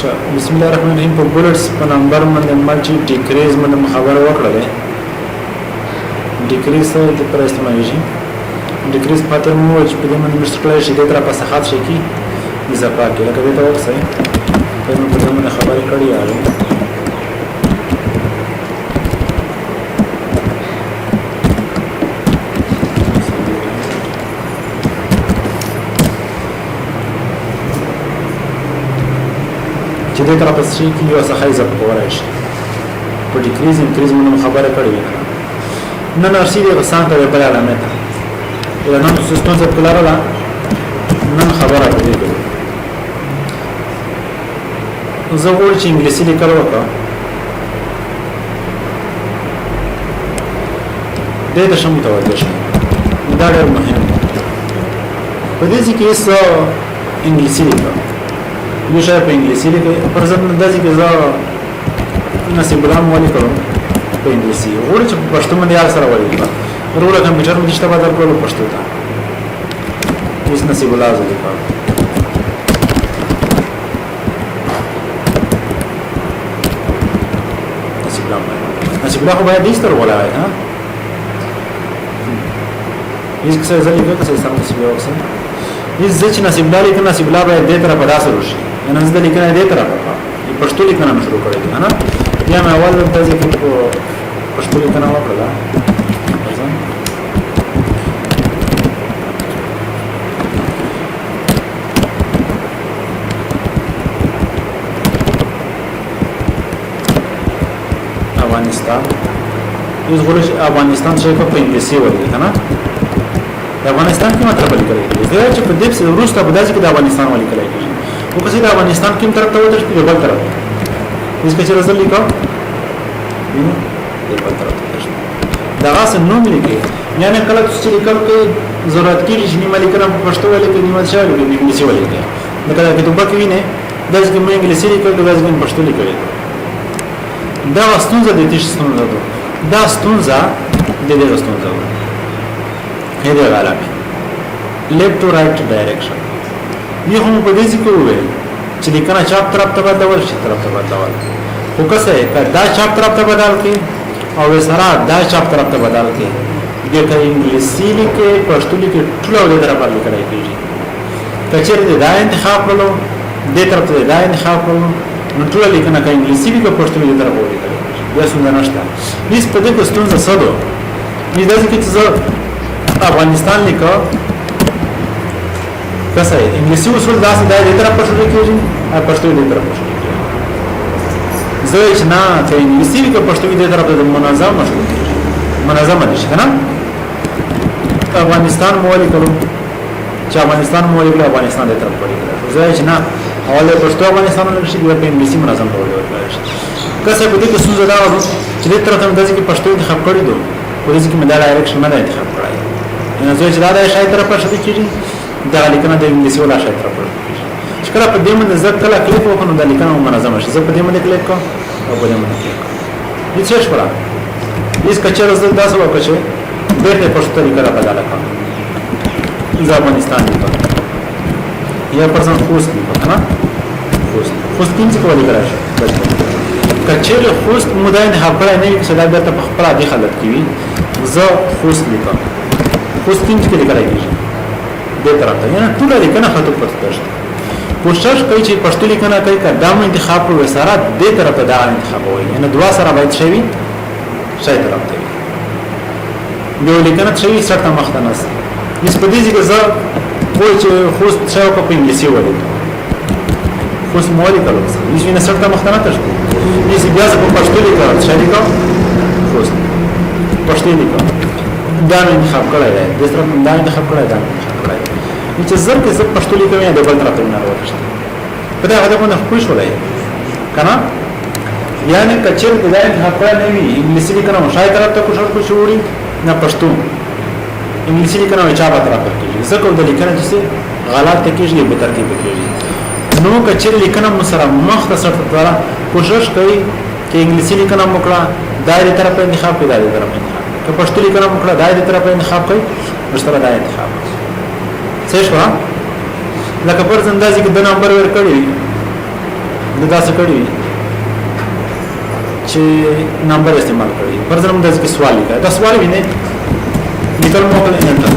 بسم الله الرحمن الرحیم په بولټس په نمبر باندې ملټي ډیکریز باندې خبر وکړه ډیکریز د پر استعمال شي ډیکریز پاتر مو چې په دې باندې مستقله شي د تر په صحت شي کی اضافه کې لکه دا وخت سي په دې باندې خبرې کړې آله چې د تر په شي کې یو څه حیزه کولای شي په ډیکریز انکریز باندې خبره کړې نه نرسي د غسان ته په علامه ده یا نن سیستم څخه کولای را نن خبره کوي زه وایم چې انګلیسي لیکل وکړه د دې شمو توجه شي دا ډېر مهم په دې کې څه انګلیسي لیکل یو شی په انګلیسي لیکل پر ځکه د دې کې زه نصیب الله مولي کوم په انګلیسي ورته چې پښتو باندې یار سره وایي ورته کمپیوټر مې شته بدل کولو پښتو ته اوس نصیب الله زده کوم نصیب الله باید دې ستر ولای ها هیڅ څه ځلې کې څه سم نصیب الله وسه هیڅ ځکه نصیب الله لیکن نصیب الله باید دې طرف ادا سره شي انا زده لیکنه دې طرف پښتو لیکنه شروع کړې ده نه بیا مې اول د دې په پښتو لیکنه وکړه افغانستان اوس غوښ افغانستان چې په انګلیسي وایي کنه د افغانستان کې مطلب لیکل کېږي دا چې په دې څه وروسته په داسې کې د افغانستان ولي کېږي او که څه د افغانستان کوم طرف ته وته په بل طرف هیڅ کې رسل لیکو نو د بل طرف ته دا غاس نوم لیکي یعنی کله چې لیکل کې ضرورت کېږي چې نیمه لیکنه په پښتو ولې کې نیمه شاعر کې انګلیسي ولې کې دا کله چې دوبه کې ویني دا چې موږ انګلیسي لیکل دا چې موږ پښتو لیکل دا ستونزه د دې ستونزه ده دا ستونزه د دې ستونزه ده هدا علامه left to right direction یو هم په دې کې وې چې لیکنه چاپ طرف ته بدلول شي طرف ته بدلول خو کسه دا چاپ طرف ته بدل کې او سره دا چاپ طرف ته بدل کې دغه انګلیسي لیکه پښتو لیکه ټول له طرف باندې کړی کېږي کچېر دې دا انتخاب کړو دې طرف ته دا انتخاب کړو نو ټول لیکنه کې انګلیسي لیکه پښتو لیکه طرف وړي بیا څنګه نشته هیڅ په دې کې ستونزه ساده دې داسې کې چې افغانستان لیکه کسه انګلیسي اصول داسې د دې طرف پښتو لیکيږي او پښتو دې طرف پښتو لیکيږي زه چې نه ته انګلیسي لیکه پښتو دې طرف ته منظم شو منظم دي څنګه افغانستان مولي کړو چې افغانستان مولي کړو افغانستان دې طرف پړي زه چې نه اوله پښتو افغانستان له شي د انګلیسي منظم ډول ورکړل کسه په دې کې څه زړه ورو چې دې طرف ته داسې کې پښتو انتخاب کړی دوه په دې کې مدار ډایرکشن نه انتخاب کړی نو زه چې دا د شای طرف پښتو کېږي دا لیکنه د انګلیسي ولا شای طرف پړي چې کله په دې باندې زه کله کلیک وکړم دا لیکنه منظم شي زه په دې باندې کلیک کوم او په دې باندې کلیک کوم دې څه شپه هیڅ کچره زه تاسو وکړم بیرته پښتو لیکنه بدل کړم زه افغانستان لیکم یا پرځان خوست لیکم نه خوست څنګه کولای راشي کچره خوست مدین خبره نه چې دا بیرته په خپل عادي حالت کې وي زه خوست لیکم خوست څنګه لیکلای کېږي دې طرف ته یعنی ټول لیکنه خطو پته درشته کوشش کوي چې پښتو لیکنه کوي که دا انتخاب پر وساره دې طرف ته دا انتخاب وي یعنی دوا سره باید شوی شای طرف ته یو لیکنه چې سره مخته نه سي هیڅ په دې کې زه خو چې خوست څو په انګلیسي وایي خوست مولي کړو هیڅ نه سره مخته نه تشته هیڅ بیا په پښتو لیکل شای کوم خوست پښتو لیکل دا انتخاب کړی دی د سره دا انتخاب کړی دی چې زر کې زه پښتو لیکم یا د بل طرف نه راوښته په دا هغه باندې خوښ ولای کنه یعنی کچیر د ځای حقا نه وی انګلیسي لیکنه شاید طرف ته کوشش وړي نه پښتو انګلیسي لیکنه چا په طرف کېږي زکه د لیکنه چې غلط کېږي به ترتیب کېږي نو کچیر لیکنه مسره مختصر طرح کوشش کوي چې انګلیسي لیکنه وکړه دایره طرف انتخاب کړي دایره طرف انتخاب که پښتو لیکنه وکړه دایره طرف انتخاب کړي مشترک دایره انتخاب څه شو لکه پر اندازې کې د نمبر ور کړی د داسې کړي چې نمبر استعمال کړي پر ځل موږ د سوال لیکه دا سوال ویني لیکل مو کول انټر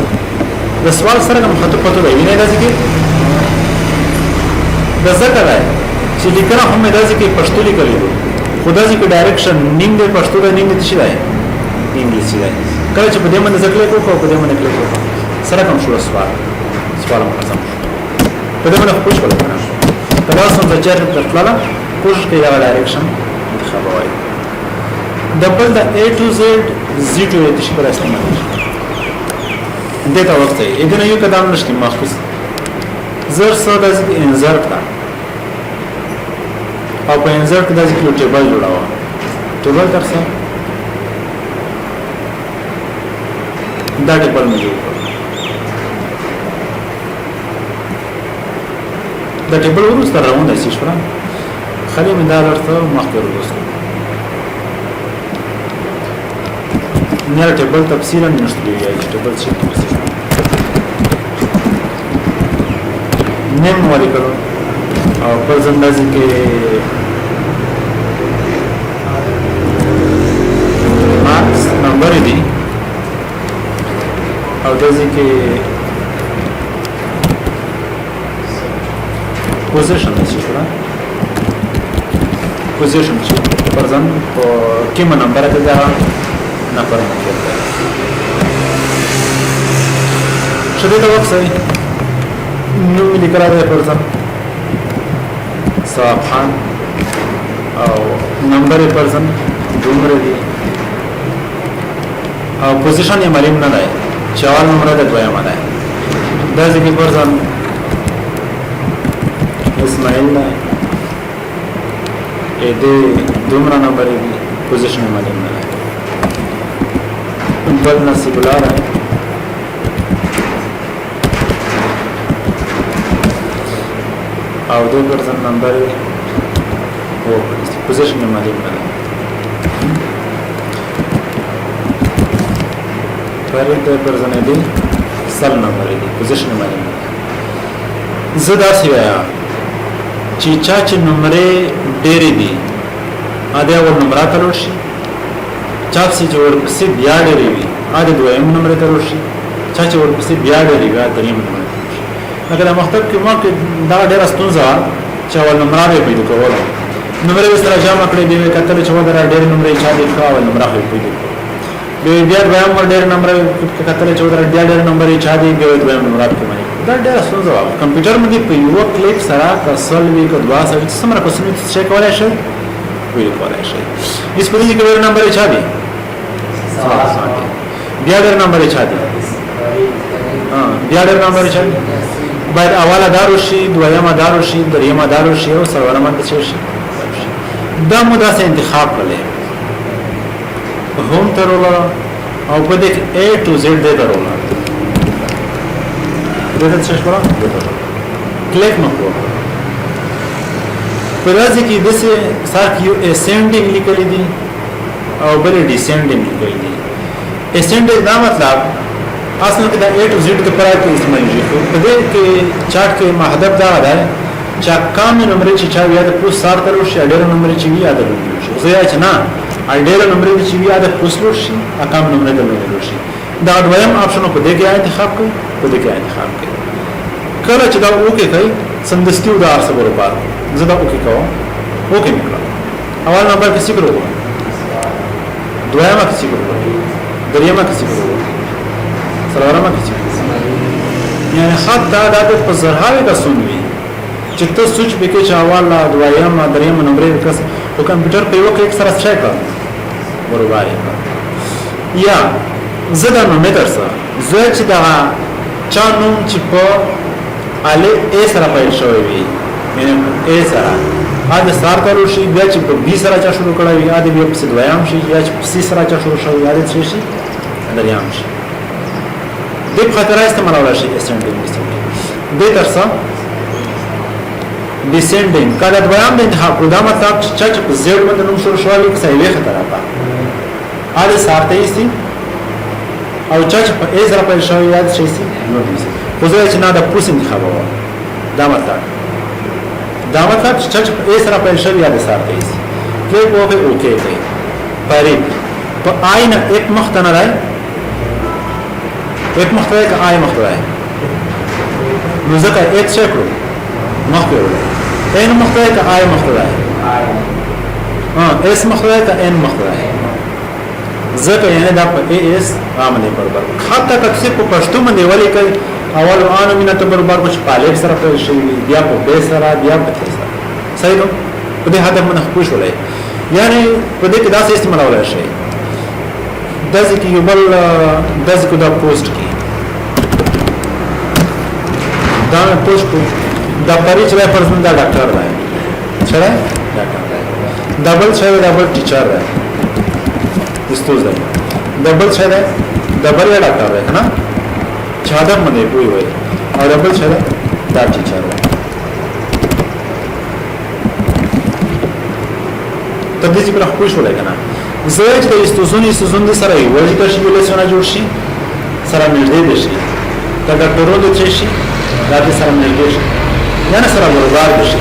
د سوال سره کوم خطو پته دی ویني دا چې د ذکر راي چې لیکنه هم دا چې پښتو لیکل دي خدا چې ډایرکشن نیم د پښتو د نیم د شي دی انګلیسي دی کله چې په دې باندې ذکر کوو په دې باندې کلیک کوو سره کوم شو سوال مو قسم په دې باندې خوش کولای کله سم د چر په خپل کوشش کوي دا ډایرکشن انتخابوي دبل د A to Z Z to د شي پر استعمال دته وخت یې اګنه یو قدم نشته مخکې زر سره د انزر کړه او په انزر کې د یو ټیبل جوړاوه ټیبل ترڅه دا ټیبل مې جوړ دا ټیبل ورسته راوند شي شو خالي من دا ورته مخکې ورسته نه ټیبل تفصیلا نشته دی ټیبل څه نیم والی کړو او پر ځندازي کې مارکس نمبر دی او دځي کې پوزیشن نشي شو پوزیشن چې پر ځن په کوم نمبر کې دا نه پرې کېږي شته دا وخت نو ملي قرار پر ځن صافحان او نمبر پر ځن دومره دي او پوزیشن یې معلوم نه دی چوال نمبر د دویم ده دا ځکه پر ځن اسماعیل نه اې دې دومره نمبر دی پوزیشن یې معلوم نه دی بل نصیب الله او دو پرسن نمبر او پوزیشن معلوم نه پر دو پرسن دی سل نمبر دی پوزیشن معلوم نه زدا سیایا چې چا نمبرې ډېرې دي ا دې ور نمبرات لوشي چا چې جوړ پسې بیا ډېرې وي ا دې دویم نمبر ته لوشي چا چې ور پسې بیا ډېرې وي ا دریم نمبر اگر مکتب کې ما کې دا ډېر ستونزه چې ول نمبر پیدا کول نمبر سره جمع کړی دی کتل چې ودر ډېر نمبر چا دې کاول نمبر پیدا به بیا بیا ور ډېر نمبر کتل چې ودر ډېر نمبر چا دې به دویم نمبر کې باندې دا ډېر ستونزه کمپیوټر باندې په یو کلیک سره کسل وی کډوا سره سمره پسنه چیک کولای شي ویل کولای شي اس په دې کې ډېر نمبر چا دې بیا ډېر نمبر چا دې بیا ډېر نمبر چا دې باید اوله دارو شي دویمه دارو شي دریمه دارو شي او سرورمه د شي دا مودا سه انتخاب کړل هم ترولا او په دې A to Z دې ترولا دغه څه شو کلیک نکړو په راځي کې د څه سات یو اسندینګ لیکل دي او بل ډیسندینګ لیکل دي اسندینګ دا مطلب اصل کې دا A to Z کې پرای کې استعمال کیږي په دې کې چارت کې مهدف دا ده چې کام نمبر چې چا یاد پوس سار تر شي ډېر نمبر چې وی یاد لري زه یا چې نه ډېر نمبر چې وی یاد پوس لور شي کام نمبر ته لور شي دا دویم اپشن په دې کې انتخاب کړئ په دې کې انتخاب کړئ کله چې دا اوکې کوي سندستیو دا ارسه برابر زه دا اوکې کوم اوکې نکړه اول نمبر کې سیګرو دویمه کې سیګرو دریمه کې سیګرو سلامه کې یعنی خط دا د په زرهاوی د سنوي چې ته سوچ وکې چې اول لا دویمه دریمه نمبر کس او کمپیوټر په یو کلیک سره چک کړ برابر یا زدا نو متر سره زه چې دا چا نوم چې په اله ا سره پیل شوی وي یعنی ا سره ا د سار کولو شي بیا چې په بي سره چا شروع کړی وي ا د بیا په دویم شي یا چې په سي سره چا شروع شوی یا د شي دریم شي د خطر استعمال شي اسندینګ د ترڅه ډیسندینګ کله دویم د انتخاب کړو دا مطلب چې په زیډ باندې نوم شروع شوی کې صحیح خطر راځي ا د سارته سي او چې په ا سره پیل شوی یا د شي سي نو دي خو زه چې نه د پوس انتخاب و دا مطلب دا مطلب چې ا سره پیل شوی یا د سره دی کلیک وکړئ اوکے کوي پرې په آینه ایک مخ ته نه راځي ایک مخ ته که آی مخ ته راځي نو ځکه ایک څه کړو مخ ته ورو این مخ ته که آی مخ ته راځي اس مخ ته که ان مخ ته راځي ځکه یعنی دا په اس عامل برابر حتی که څه په پښتو باندې ولي کوي اول ان مینه ته برابر کچھ پالک سره په شی بیا په به سره بیا په سره صحیح نو په دې هدف باندې خوش ولای یعنی په دې کې دا څه استعمال ولای شي داسې کې یو بل داسې کو دا پوسټ کې دا پوسټ کو دا پریچ راي پرسن دا ډاکټر دی چره ډاکټر دی ډبل چره ډبل ټیچر دی استاد دی ډبل چره ډبل ډاکټر دی کنه چاده باندې کوی وای او ډبل چره دا ټیچر دی تدې چې په خوښ ولای کنه زه چې د استوزون سره یو ورځ کې شي له سره جوړ شي سره نږدې دي شي دا ډاکټرو د چي شي دا د سره نږدې شي یا نه سره ورغار دي شي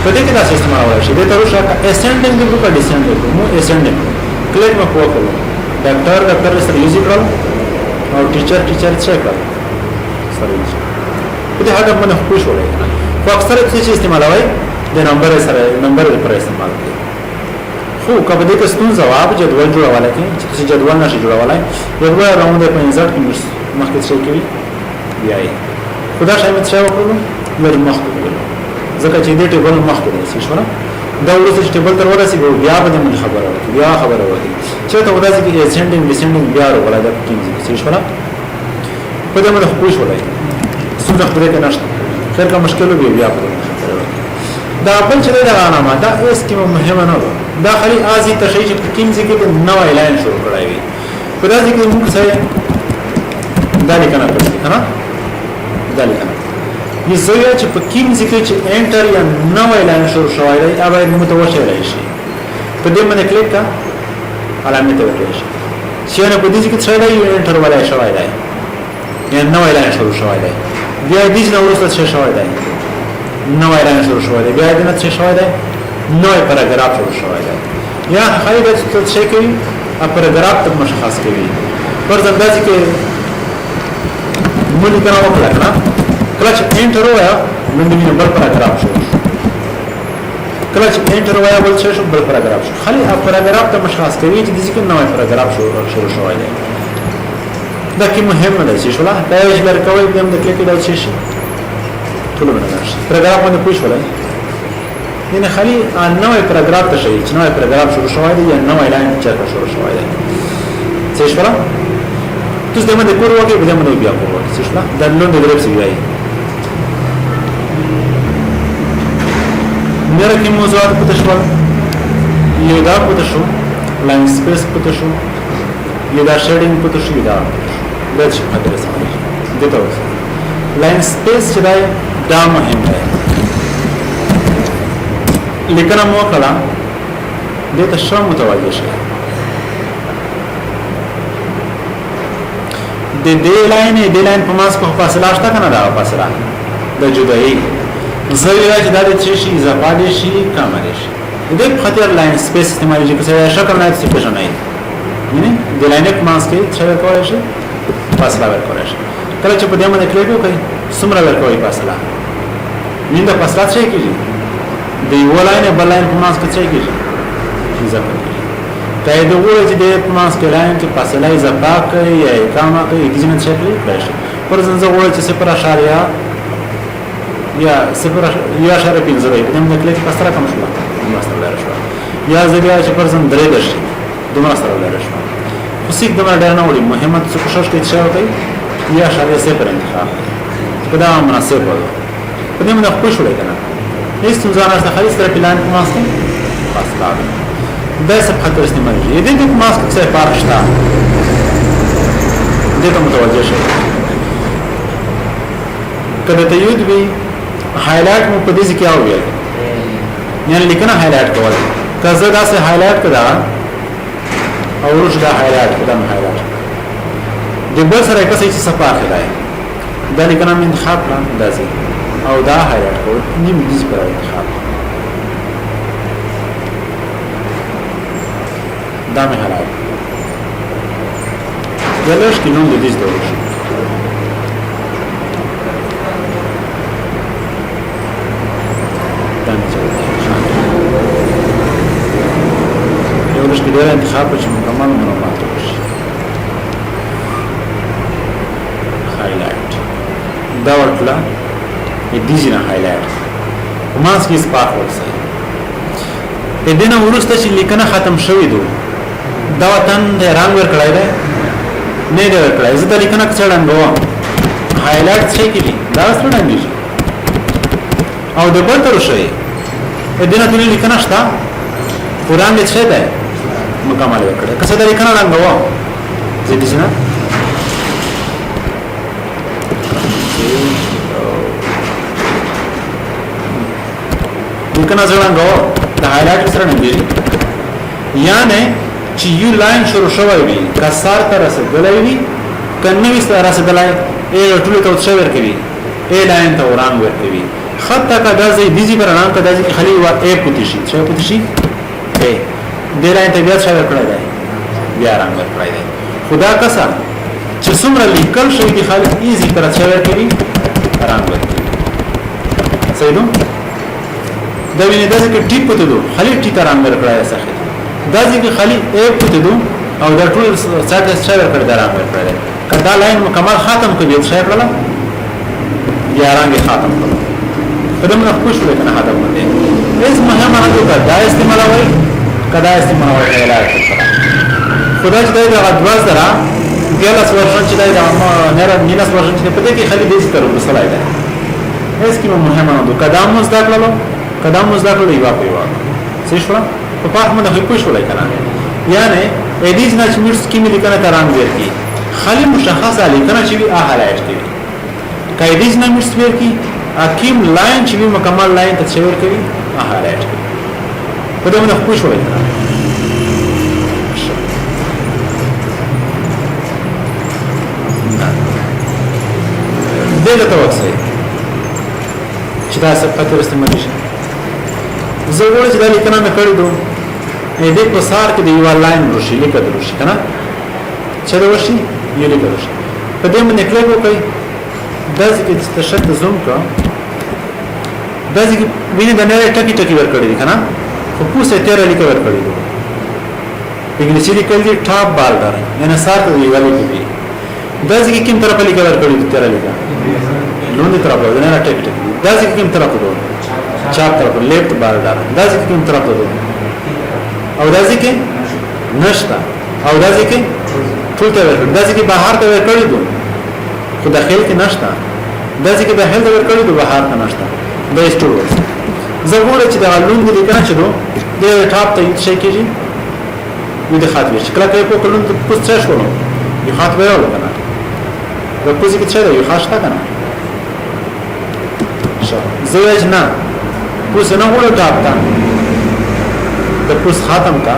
په دې کې دا سیستم راوړل شي د تاسو شاته اسندنګ دی په ډیسندنګ مو اسندنګ کلیک مکو کړو ډاکټر سره یوز کړو او ټیچر څه کړو سره یوز په دې هغه باندې خوښ ولای خو اکثر څه استعمالوي د نمبر پر استعمال کوي خو کله دې کې ستونزه واب جدول جوړواله کې چې جدول نشي جوړولای یو بل راوند په انسرټ کې مخکې څه کوي بیاي خدا شای مت څه وکړو ور مخکې ځکه چې دې ټیبل مخکې دی شو نه دا ورته ټیبل تر ورسېږي بیا به موږ خبره وکړو چې ته وداسې کې اسندنګ ډیسندنګ بیا ولا دا کې شو نه په دې باندې خوښ ولای څنګه خبره کې نشته خیر کا مشکل وي بیا دا بل چې دا رانامه دا اس کې مهمه نه دا خالي ازي تشریح چې کوم ځکه په نو اعلان شروع کړای وي په دې کې موږ څه دا لیکنه کوي ها دا لیکنه یې زویا چې په کوم ځکه چې انټر یا نو اعلان شروع شوی دی هغه متوجه راشي په دې باندې کلیک کا علامت ورکړئ چې نه په دې کې څه دی انټر ولا شوی دی یا نو اعلان شروع شوی دی بیا دې نه ورسره څه شوی دی نو اعلان شروع شوی دی بیا دې نه څه شوی دی نوې پاراګراف شروع شوی دی یا خالي د څه کوي پاراګراف ته مشخص کوي پر ځندازي کې مونږ کنه وکړه کله چې انټر وایا موږ دې بل پاراګراف شروع کله چې انټر وایا بل څه شو بل پاراګراف شو خالي پاراګراف ته مشخص کوي چې دې کې نوې پاراګراف شروع شوی دی دا کې مهم ده چې شولا دا یې ورکوي دیم د کلیک دا شي ټول باندې پاراګراف باندې پوښ ولای یعنی خالی نوې پاراګراف ته شي چې نوې پاراګراف شروع شوی دی یا نوې لاین چیرته شروع شوی دی څه شولا تاسو دمه د کور وګړي به دمه بیا کور وګړي څه شولا د لون د ګریپ سی وای مېره کې موضوعات پته شو یو دا پته شو لاین سپیس پته شو یو دا شیډینګ پته شو دا د څه خبره سمه دي ته لاین سپیس چې دا مهم دی لیکنه مو کړه د ته شرم متوجه شي د دې لاین په ماس په فاصله شته کنه دا فاصله د جدایي زویه چې دا د څه شي اضافه دي شي کم دي شي د خاطر لاین سپیس استعمال چې څه شکل نه څه پېژنه یعنی د لاین په ماس کې څه کولای شي فاصله ورکولای شي کله چې په دې باندې کلیک وکړئ څومره ورکوي فاصله نن د فاصله څه کیږي د یو لاین بل لاین په ماس کې څه کیږي اضافه کیږي کله د وړي چې د پلانس کې لاین کې فاصله اضافه کوي یا کم کوي د ځینې شکل پېښه پر ځنځ وړي چې 0.0 یا 0.15 د موږ کلیک په سره کوم شو ماستر لاره شو یا ځکه چې پر ځن درې درشي دومره سره لاره شو خو سیک دومره ډېر نه وړي مهمه څه کوشش کوي چې وکړي یا 0.0 انتخاب کدا مناسب وي په دې باندې خوښ وړي کنه هیڅ څنګه نه خالص تر پلان په ماسته فاصله ده څه خطر استعمال دي دې د ماسک څخه فرق شته دې ته متوجه شئ کله ته یو دی هایلایټ مو په دې کې اووي یعنی لیکنه هایلایټ کول کزه دا سه هایلایټ کړه او ورش دا هایلایټ کړه هایلایټ د بل سره کسې څه صفه اخلای دا لیکنه من انتخاب پلان دازي او دا هایلایټ کول نیم دیز پر انتخاب دا مې هایلایټ دلش کې نوم د دیز دور شي دا نه چلو یو لږ کې ډېر انتخاب چې مکمل معلومات وشي هایلایټ دا ورکړه دیجی نه هایلایټ ماس کې سپارک ورسای د دینه ورسته چې لیکنه ختم شوې دو دا وطن د رنگ ور کړای دی نه دی ور کړای زه د لیکنه څړم دوه هایلایټ څه کیږي دا څړم دي او د بل تر شي د دینه د لیکنه شته قران دې څه دی مکمل وکړه که څه د لیکنه رنگ وو زه دې نه لیکنه څنګه غو د هایلایټ سره نه دی یعنی چې یو لاین شروع شوی وي کسر ته رسیدلای وي کنه وي سره رسیدلای ای ټول ته څه ورکوي ای لاین ته وران ورکوي خط کا دازي دیجی پر ران ته دازي خلی و ای پوتشي څه پوتشي ای د لاین ته بیا څه ورکړای دی بیا ران ورکړای دی خدا قسم چې څومره لیکل شوی دی خالص ایزی پر څه ورکوي ران ورکوي صحیح نو دا ویني دا چې ټیپ پته دو خالي ټی تر امر کړای سخت دا چې خالي ای پته دو او دا ټول ساده شاور کړ دا امر کړای کدا لاین مکمل ختم کړي څه کړل یا رنګ ختم کړل کله موږ خوش وې کنه ختم کړي اس مهمه نه دا استعمالوي کدا استعمالوي علاج خدای دې دا ادواز درا ګلس ورشن چې دا نه نه ورشن چې په دې کې خالي دې سترو مسلای ده اس کې مهمه نه کدا موږ دا کړلو قدم مزداخل یو په یو څه شو په پاره باندې هیڅ شو لای کنه یعنی ادیز نه چې مرس کې ملي کنه تران ورکی خالی مشخصه لیکنه چې وی هایلایټ کړي کایدیز نه مرس ورکی اکیم لاین چې وی مکمل لاین ته څور کړي هایلایټ کړي په دې باندې هیڅ شو لای کنه دغه توڅه چې دا څه پاتې استعمال شي زه وړم چې دا لیکنه مې کړې دوه دې په سار کې دی یو لاین روشي لیکل روشي کنه چې روشي یو لیکل روشي په دې باندې کلیک وکړئ دا چې تشت زوم کا دا چې ویني د نه ټکی ټکی ور کړی کنه خو پوسه تیر لیکل ور کړی دوه انګلیسي لیکل دي ټاپ بالدار نه سار ته یو لیکل دا چې کوم طرف لیکل ور کړی تیر لیکل لوند طرف نه ټکی ټکی دا چې کوم طرف دوه چاپ طرف لیفت بالدار دا چې کوم طرف دوه او دا ځکه نشته او دا ځکه ټول ته ورکړي دا ځکه بهر ته ورکړي دو خو داخل کې نشته دا ځکه بهر ته ورکړي دو بهر ته نشته دا اسټور زغوره چې دا لوند دي کنه چې دو د ټاپ ته شي کېږي وي د خاطر چې کله په کلون ته پوسټ شو نو یو خاطر وایو کنه دا پوزي کې چې یو خاصه کنه زوج نه پوس نه وړو ټاپ ته د پوس ختم کا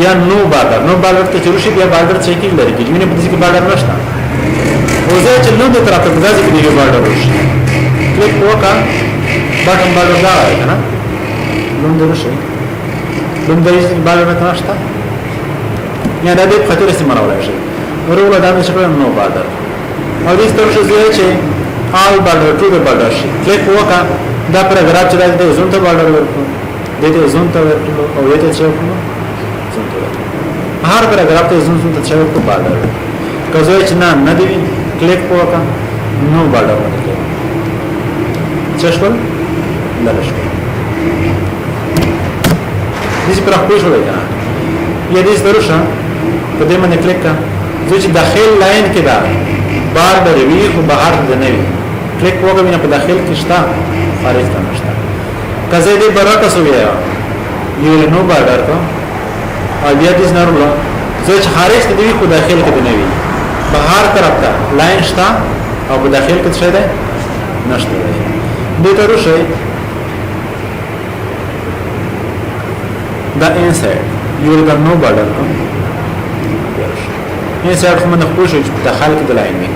یا نو بارډر ته چروشي بیا بارډر چې کې لري کې نه پدې کې بارډر نشته او زه چې نو د طرف ته ځي کې بارډر وشي کلیک وکا بټن بارډر دا کنه نو درشي نو د دې بارډر نشته یا د دې خاطر استعمال شي ورول دا نشه نو بارډر او دې ستاسو چې آل بارډر ټو بارډر شي کلیک وکا دا پاراګراف چې د زون ته بارډر ورکړو دته زون ته ورکړو او دته چې ورکړو زون ته ورکړو هر پاراګراف ته زون ته چې ورکړو بارډر کزه چې نه دی کلیک وکا نو بارډر ورکړو چشول لږه دې پر خپل شو دی کنه یا دې ضرورشه په دې باندې کلیک کا چې داخل لاین کې دا بارډر وی خو بهر نه وي کلیک وکړئ په داخل کې شته خارج ته نشته کزه دې برکه سویا یو نو بارډر ته او بیا دې نرمه زه چې خارج ته دی خو داخل کې نه وي بهر طرف ته لاین شته او په داخل کې څه ده نشته دې ته روشه دا انساید یو د نو بارډر کو انساید خو من خو شو چې داخل کې د لاین وي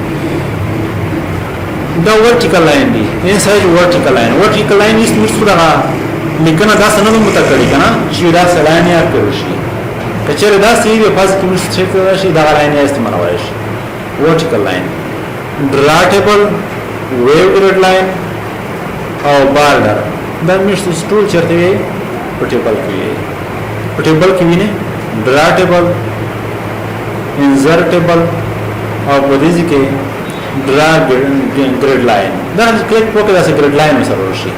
دا ورټیکل لاین دی ان سایز ورټیکل لاین is موږ سره لیکنه دا سند متکړی کنه چې دا سلاین یا کړو شي کچره دا سی وی پاس کې موږ څه کړو شي دا لاین یې استعمالوي شي ورټیکل لاین ډرا ټیبل ویو ګریډ لاین او بارډر دا موږ ټول چرته وي په ټیبل کې ویني ډرا ټیبل انسرټ ټیبل او په دې کې ډرا ګریډ لاین دا کلیک وکړه دا ګریډ لاین سره ورشي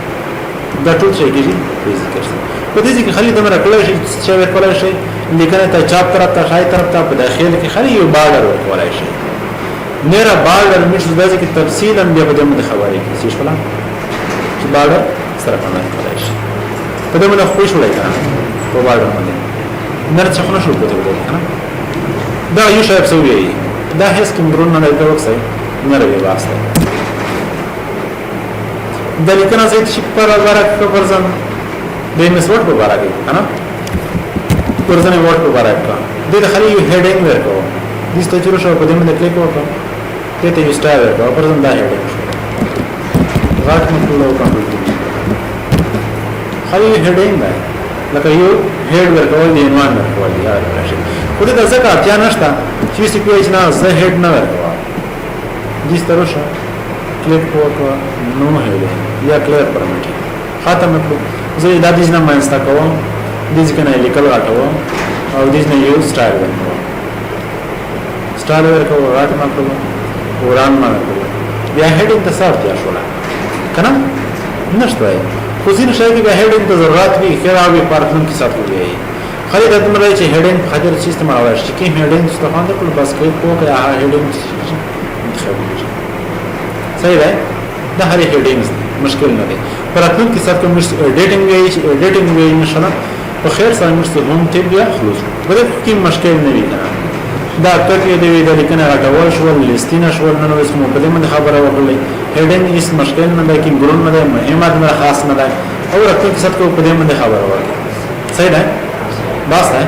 دا ټول شي کېږي بیسیکلی په دې کې خالي دمر کولای شي چې ورکولای شي لیکنه ته چاپ طرف ته شای طرف ته په داخل کې خالي یو بارډر ورکولای شي میرا بارډر مش د دې کې تفصیلا بیا په دې خبرې کې څه شولا چې بارډر سره باندې کولای شي په دې باندې خوښ ولای کنه په بارډر باندې نر څه خنه شو په دې کنه دا یو شی په سوي دا هیڅ کوم درون نه دی وکړي نه لري واسطه د لیکنه زه چې پر ورک پرځم د مسوټ په بارا کې کنه پرځنه ورک په بارا کې د خالي یو هډینګ ورکو د ستچرو شو په دې باندې کلیک وکړه ته یو سټایل ورکو پرځم دا هډینګ غاټ مطلب وکړه خالي هډینګ دی لکه یو هډ ورکو دی عنوان ورکو دی یاد راشي خو دې ځکه اړتیا نشته چې سی کوی نه زه هډ نه ورکو د سترو شو کلیک وکړه نو هډ یا کلیر پرمټي ختم کړو زه دا د دې نه مانستا کوم د دې کنه لیکل راټوم او د دې نه یو سټایل ورکوم راټ ما کړو وران ما کړو بیا هډینګ ته صاف یا شولا کنه نشته خو ځین شي کې هډینګ ته ضرورت وي خیر او پارتون کې ساتل وي خالي د تمره چې هډینګ خاطر چې استعمال وشي کې هډینګ استفاده کول بس کې کوه یا هډینګ صحیح ده دا هرې هډینګ مشکل نه دی پراتون کې ساتل مش ایډیټینګ وی نشنه په خیر سره مش هم ته بیا خلاص بل کې مشکل نه وي دا کټې دی د لیکنه راټول شو لیستینه شو نن اوس مو په دې باندې خبره وکړلې هډینګ هیڅ مشکل نه دی کې ګرون نه دی مهمه نه خاص نه دی او راټول کې ساتل په دې باندې خبره وکړه صحیح ده بس ده